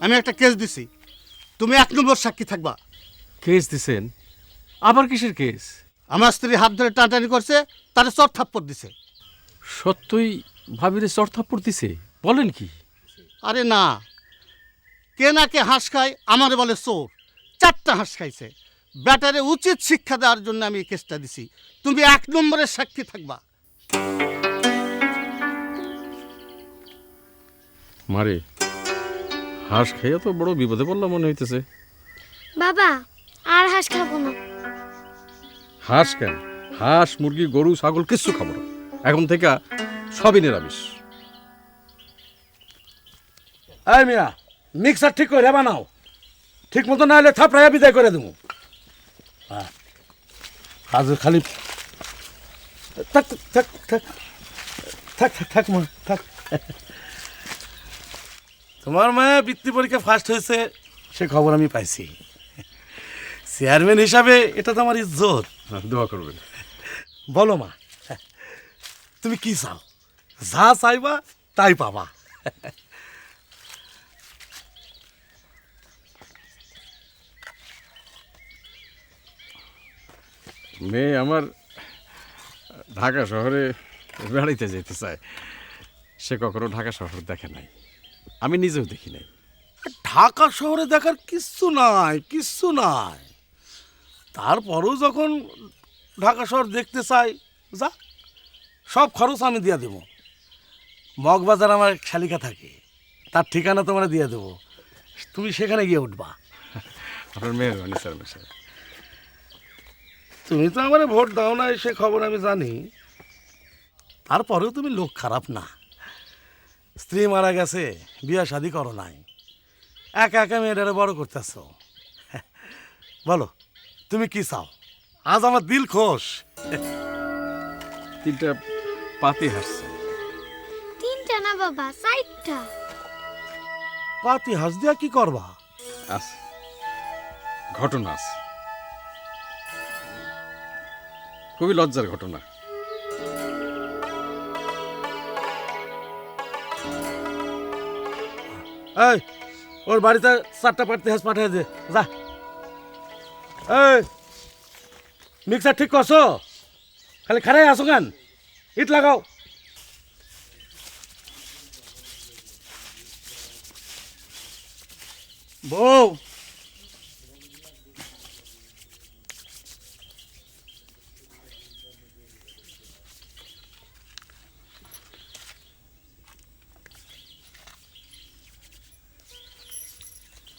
আমি একটা কেস দিছি, তুমি 1 নম্বর সাক্ষী থাকবা। কেস দিছেন? আবার কিসের কেস? আমার স্ত্রী হাত ধরে টানাটানি করছে, তারে চর থাপ্পড় দিছে। সত্যই ভাবিরে চড়থাপ্পড় দিছে? বলেন কি? আরে না, কে না কে হাঁস খায়, আমারে বলে চোর। 4টা হাঁস খাইছে। ব্যাটারে উচিত শিক্ষা দেওয়ার জন্য আমি এই কেসটা দিছি। তুমি 1 নম্বরের সাক্ষী থাকবা। মারে, হাঁস খাইয়া তো বড় বিপদে পড়লাম মনে হইতেছে। বাবা আর হাঁস খাবো না। হাঁস কেন? হাঁস, মুরগি, গরু, ছাগল কিচ্ছু খাবো না। এখন থেকে সবই নিরামিষ। এই মিয়া, মিক্সার ঠিক করে বানাও, ঠিক মতো না হলে থাপড়াইয়া বিদায় করে দেবো। আজ খালি থাক থাক থাক থাক থাক মা থাক। তোমার মায়া বৃত্তি পরীক্ষা ফার্স্ট হয়েছে, সে খবর আমি পাইছি। চেয়ারম্যান হিসাবে এটা তো আমার ইজ্জত। দোয়া করবেন। বলো মা, তুমি কি চাও? যা চাইবা তাই পাবা। মেয়ে আমার ঢাকা শহরে বেড়াইতে যেতে চায়। সে কখনো ঢাকা শহর দেখে নাই, আমি নিজেও দেখি নাই। ঢাকা শহরে দেখার কিচ্ছু নাই, কিচ্ছু নাই। তারপরেও যখন ঢাকা শহর দেখতে চাই, যা, সব খরচ আমি দিয়ে দেবো। মগবাজার আমার শালিকা থাকে, তার ঠিকানা তোমার দিয়ে দেবো, তুমি সেখানে গিয়ে উঠবা। আপনার মেহরবানি চেয়ারম্যান সাহেব। তুমি তো আমার ভোট দাও না, সে খবর আমি জানি। তারপরেও তুমি লোক খারাপ না। স্ত্রী মারা গেছে, বিয়া শাদি করো নাই, একা একা মেয়েটারে বড় করতেছ। বলো তুমি কি চাও? আজ আমার দিল খোশ। 3টা পাতি হাসছে। 3টা না বাবা, 4টা। পাতি হাঁস দিয়া কি করবা? আছে, ঘটনা আছে, খুবই লজ্জার ঘটনা। এই, ওর বাড়িতে 4টা পাতি হাঁস পাঠিয়ে দে, যা। এই, মিক্সার ঠিক করছো? খালি খারাই আসো কেন? ইট লাগাও। বউ,